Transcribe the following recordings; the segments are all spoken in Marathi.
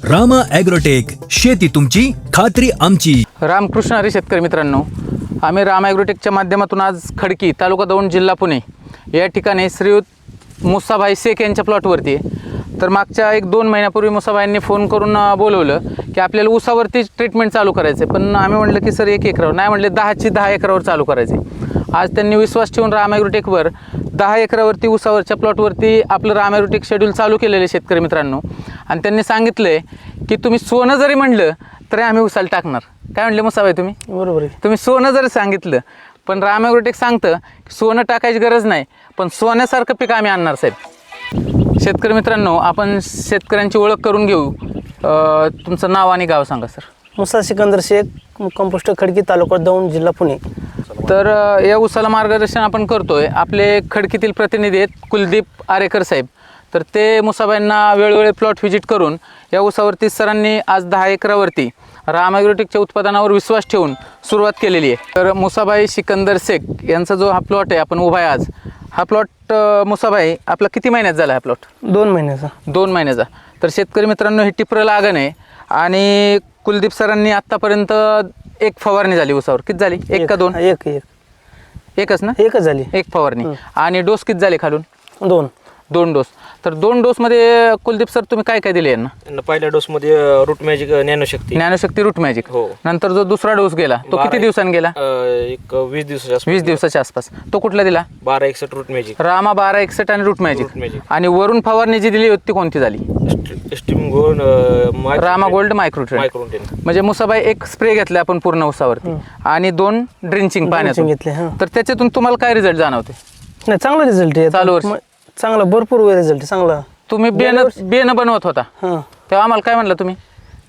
रामा ॲग्रोटेक, शेती तुमची खात्री आमची. रामकृष्ण हरी शेतकरी मित्रांनो, आम्ही रामा ॲग्रोटेकच्या माध्यमातून आज खडकी तालुका दौंड जिल्हा पुणे या ठिकाणी श्रीयुत मुसाभाई शेख यांच्या प्लॉटवरती आहे. तर मागच्या 1-2 महिन्यापूर्वी मुसाभाईंनी फोन करून बोलवलं की आपल्याला ऊसावरती ट्रीटमेंट चालू करायचं आहे. पण आम्ही म्हटलं की सर 1 एकरावर नाही, म्हटले 10 एकरावर चालू करायचे. आज त्यांनी विश्वास ठेवून रामा ॲग्रोटेकवर 10 एकरावरती ऊसावरच्या प्लॉटवरती आपलं रामा ॲग्रोटेक शेड्यूल चालू केलेलं आहे शेतकरी मित्रांनो. आणि त्यांनी सांगितलं आहे की तुम्ही सोनं जरी म्हणलं तरी आम्ही उसाला टाकणार. काय म्हणले मुसाभाई तुम्ही? बरोबर आहे. तुम्ही सोनं जरी सांगितलं, पण रामा ॲग्रोटेक सांगतं की सोनं टाकायची गरज नाही, पण सोन्यासारखं पीक आम्ही आणणार साहेब. शेतकरी मित्रांनो, आपण शेतकऱ्यांची ओळख करून घेऊ. तुमचं नाव आणि गाव सांगा सर. मुसा सिकंदर शेख, कंपोस्ट खडकी तालुका दौंड जिल्हा पुणे. तर या उसाला मार्गदर्शन आपण करतोय. आपले खडकीतील प्रतिनिधी आहेत कुलदीप आरेकर साहेब. तर ते मुसाबाईंना वेळोवेळी प्लॉट व्हिजिट करून या उसावरती सरांनी आज 10 एकरावरती रामा ॲग्रोटेकच्या उत्पादनावर विश्वास ठेवून सुरुवात केलेली आहे. तर मुसाबाई सिकंदर शेख यांचा जो हा प्लॉट आहे आपण उभा आहे आज, हा प्लॉट मुसाबाई आपला किती महिन्यात झाला हा प्लॉट? 2 महिन्याचा. 2 महिन्याचा. तर शेतकरी मित्रांनो, ही टिपरं लागण आहे. आणि कुलदीप सरांनी आत्तापर्यंत 1 फवारणी झाली उसावर. किती झाली? 1 का 2? एकच ना? एकच झाली. 1 फवारणी. आणि डोस किती झाले खालून? 2 डोस. तर 2 डोसमध्ये कुलदीप सर तुम्ही काय काय दिले यांना? पहिल्या डोसमध्ये रूट मॅजिक ज्ञानशक्ती रूट मॅजिक. हो. नंतर जो दुसरा डोस गेला तो किती दिवसांनी गेला? एक 20 दिवसाच्या आसपास. तो कुठला दिला? 1261 रूट मॅजिक. रामा 1261 आणि रूट मॅजिक. मॅजिक. आणि वरून फवारणी जी दिली होती ती कोणती झाली? स्टीम गोल्ड रामा गोल्ड मायक्रोट्रेन. म्हणजे मुसाबाई 1 स्प्रे घेतला आपण पूर्ण उसावरती आणि 2 ड्रिंचिंग पाण्यातून घेतले. तर त्याच्यातून तुम्हाला काय रिझल्ट जाणवते? नाही, चांगला रिझल्ट आहे. चालू वर्षी चांगला भरपूर रिझल्ट चांगला. तुम्ही बियाणं बनवत होता तेव्हा आम्हाला काय म्हणलं तुम्ही?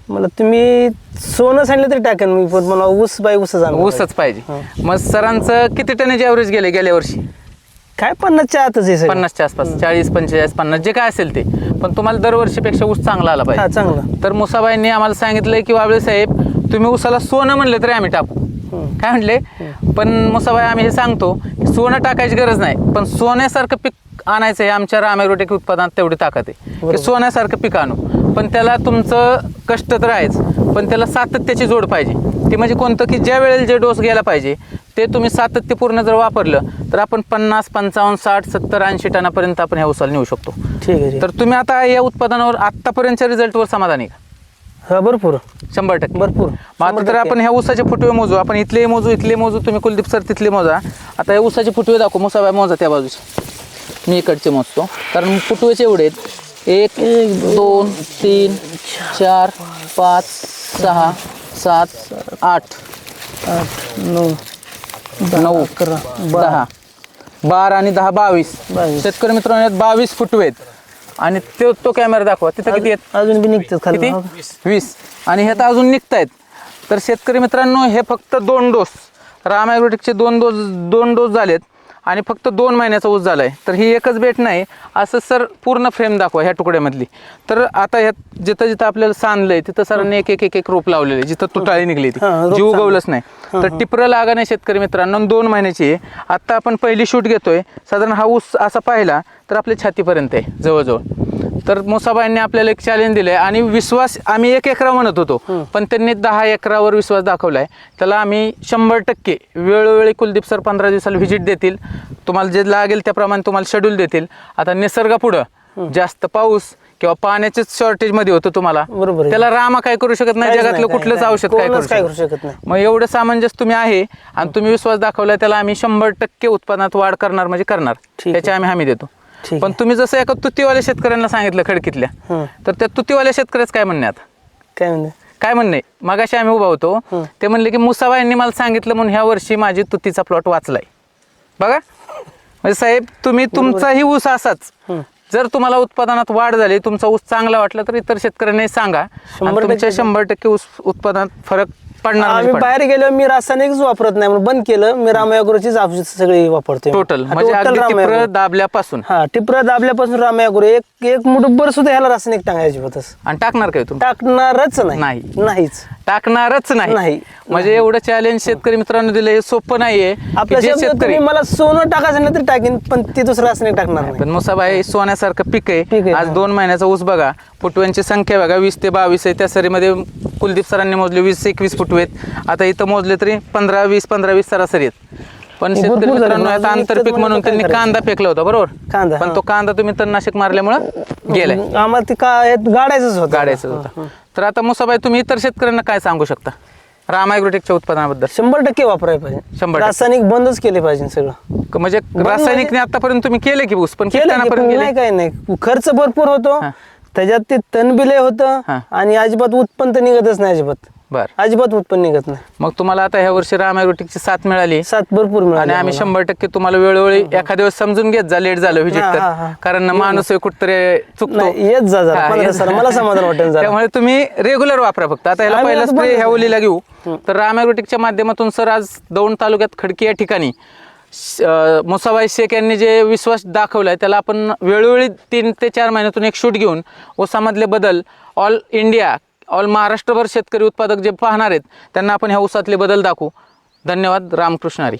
मला तुम्ही सोनं सांगितलं तरी टाकेन मी, पण मला ऊसच पाहिजे. मग सरांचं किती टनेज ॲव्हरेज गेल्या वर्षी? काय 50च्या आतच आहे. 50च्या आसपास, 40, 45, 50 जे काय असेल ते. पण तुम्हाला दरवर्षीपेक्षा ऊस चांगला आला पाहिजे. चांगला. तर मुसाबाईंनी आम्हाला सांगितलंय की वाबळे साहेब, तुम्ही उसाला सोनं म्हणलं तरी आम्ही टाकू. काय म्हणले? पण मुसाबाई, आम्ही हे सांगतो की सोनं टाकायची गरज नाही, पण सोन्यासारखं पीक आणायचं आहे. आमच्या रामा ॲग्रोटेक उत्पादनात तेवढी ताकद आहे की सोन्यासारखं पीक आणू. पण त्याला तुमचं कष्ट तर आहेच, पण त्याला सातत्याची जोड पाहिजे. ती म्हणजे कोणतं की ज्या वेळेला जे डोस गेला पाहिजे ते तुम्ही सातत्यपूर्ण जर वापरलं तर आपण 50, 55, 60, 70, 80 टनापर्यंत आपण ह्या उसाला नेऊ शकतो. ठीक आहे. तर तुम्ही आता या उत्पादनावर आत्तापर्यंतच्या रिझल्टवर समाधानी का? हा, भरपूर. 100% भरपूर. मग तर आपण ह्या उसाचे फुटवे मोजू. आपण इथले मोजू. तुम्ही कुलदीप सर तिथले मोजा. आता या उसाचे फुटवे दाखवू. मुसाबाई मोजा त्या बाजूचे, मी इकडचे मोजतो कारण फुटवेचे एवढे आहेत. 1, 2, 3, 4, 5, 6, 7, 8, 9, 11, 10, 12 आणि 10, 22. शेतकरी मित्रांनो, यात 22 फुटवे आहेत. आणि तो कॅमेरा दाखवा, तिथं किती आहेत? अजून बी निघतात खाली. किती? 20. आणि ह्यात अजून निघतायत. तर शेतकरी मित्रांनो, हे फक्त 2 डोस रामा ॲग्रोटेकचे 2 डोस झालेत आणि फक्त 2 महिन्याचा ऊस झाला आहे. तर ही एकच बेट नाही, असं सर पूर्ण फ्रेम दाखवा ह्या तुकड्यामधली. तर आता ह्यात जिथं आपल्याला सांधलंय तिथं सरांनी एक रोप लावलेले, जिथं तुटाळी निघली ती जी उगवलंच नाही. तर टिपरं लागा नाही शेतकरी मित्रांनो. 2 महिन्याची आहे. आत्ता आपण पहिली शूट घेतोय. साधारण हा ऊस असा पाहिला तर आपल्या छातीपर्यंत आहे जवळजवळ. तर मुसाबाईंनी आपल्याला एक चॅलेंज दिलं आहे आणि विश्वास, आम्ही 1 एकरा म्हणत होतो पण त्यांनी 10 एकरावर विश्वास दाखवला आहे. त्याला आम्ही 100% वेळोवेळी कुलदीप सर 15 दिवसाला व्हिजिट देतील. तुम्हाला जे लागेल त्याप्रमाणे तुम्हाला शेड्यूल देतील. आता निसर्गापुढं जास्त पाऊस किंवा पाण्याचेच शॉर्टेजमध्ये होतं तुम्हाला, त्याला रामा काय करू शकत नाही. जगातलं कुठलंच औषध काय करू शकत नाही. मग एवढं सामंजस्य तुम्ही आहे आणि तुम्ही विश्वास दाखवला, त्याला आम्ही 100% उत्पादनात वाढ करणार म्हणजे करणार, त्याची आम्ही हमी देतो. पण तुम्ही जसं एका तुतीवाल्या शेतकऱ्यांना सांगितलं खडकीतल्या, तर त्या तुतीवाल्या शेतकऱ्याच काय म्हणणे? आता काय म्हणणे? मगाशी आम्ही उभा होतो, ते म्हणले की मुसाबाईंनी मला सांगितलं म्हणून ह्या वर्षी माझी तुतीचा प्लॉट वाचलाय. बघा म्हणजे साहेब, तुम्ही तुमचाही ऊस असाच, जर तुम्हाला उत्पादनात वाढ झाली, तुमचा ऊस चांगला वाटला तर इतर शेतकऱ्यांनी सांगा. तुमच्या 100% ऊस उत्पादनात फरक पडणार म्हणजे आम्ही पडणार. बाहेर गेलो मी रासायनिकच वापरत नाही म्हणून बंद केलं. मी रामायागुरूचीच औषध सगळी वापरतोय. टोटल हा, म्हणजे total अगदी रामायागुरू. टिप्र दाबल्यापासून हा टिप्र दाबल्यापासून रामायागुरू एक मुठभर सुद्धा ह्याला रासायनिक टाकायची होतच. आणि टाकणार काय तुम्ही? टाकणारच नाही. नाही. नाहीच. टाकणारच नाही. नाही. म्हणजे एवढं चॅलेंज शेतकरी मित्रांनो दिलं, हे सोपं नाहीये. की आपल्या जे शब्द शेतकरी तुम्ही मला सोनं टाकायचं नाही तर टाकीन, पण ते दुसरं रासायनिक टाकणार नाही. पण मुसाबाई सोन्यासारखं पीक पीक आहे. आहे, आज हा. 2 महिन्याचा ऊस बघा, फुटव्यांची संख्या बघा 20 ते 22 आहे. त्या सरीमध्ये कुलदीप सरांनी मोजले 20-21 फुटवे आहेत. आता इथं मोजले तरी 15-20 सरासरी आहेत. पण भरपूर शेतकरी झाले. मित्रांनो माझं आता विकत आंतरपीक मला म्हणून काय त्यांनी करायचं? कांदा फेकला होता बरोबर. कांदा, पण हा. तो कांदा तुम्ही तणनाशक मारल्यामुळं गेलाय, आम्हाला ते काय गाडायचंच होतं. गाड्याचा होता. तर आता मुसाबाई तुम्ही इतर शेतकऱ्यांना काय सांगू शकता रामायग्रोटेकच्या उत्पादनाबद्दल? 100% वापरायला पाहिजे. 100%. रासायनिक बंदच केले पाहिजे सगळं. म्हणजे रासायनिकने आतापर्यंत तुम्ही केले की ऊस, पण केलं की, किती पण गेले? नाही काही नाही. खर्च भरपूर होतो हा. त्याच्यात ते तणबिले होतं हा. आणि अजिबात उत्पन्न तर निघतच नाही. बर. अजिबात उत्पन्न निघत नाही. मग तुम्हाला आता ह्या वर्षी रामायग्रोटेकची साथ मिळाली सात भरपूर मिळाले आणि आम्ही आम्हाला. 100% तुम्हाला वेळोवेळी एखाद्या दिवस समजून घेत जा, लेट झालं व्हिजिट हा, तर, हा. कारण माणूस कुठतरी चुकतो. नाही, येत जा जरा. हा, 15 येत दिवसाला जा. मला समाधान वाटेल जरा. त्यामुळे तुम्ही रेग्युलर वापरा फक्त. आता ह्याला आम्ही पहिला आता स्प्रे बंद ह्या केलं. ओलीला घेऊ तर रामायग्रोटेकच्या माध्यमातून सर आज दौंड तालुक्यात खडकी या ठिकाणी मुसाबाई शेख यांनी जे विश्वास दाखवलाय त्याला आपण वेळोवेळी 3 ते 4 महिन्यातून एक शूट घेऊन ऊसामधले बदल ऑल इंडिया ऑल महाराष्ट्रभर शेतकरी उत्पादक जे पाहणार आहेत त्यांना आपण ह्या ऊसातले बदल दाखवू. धन्यवाद. रामकृष्ण हरी.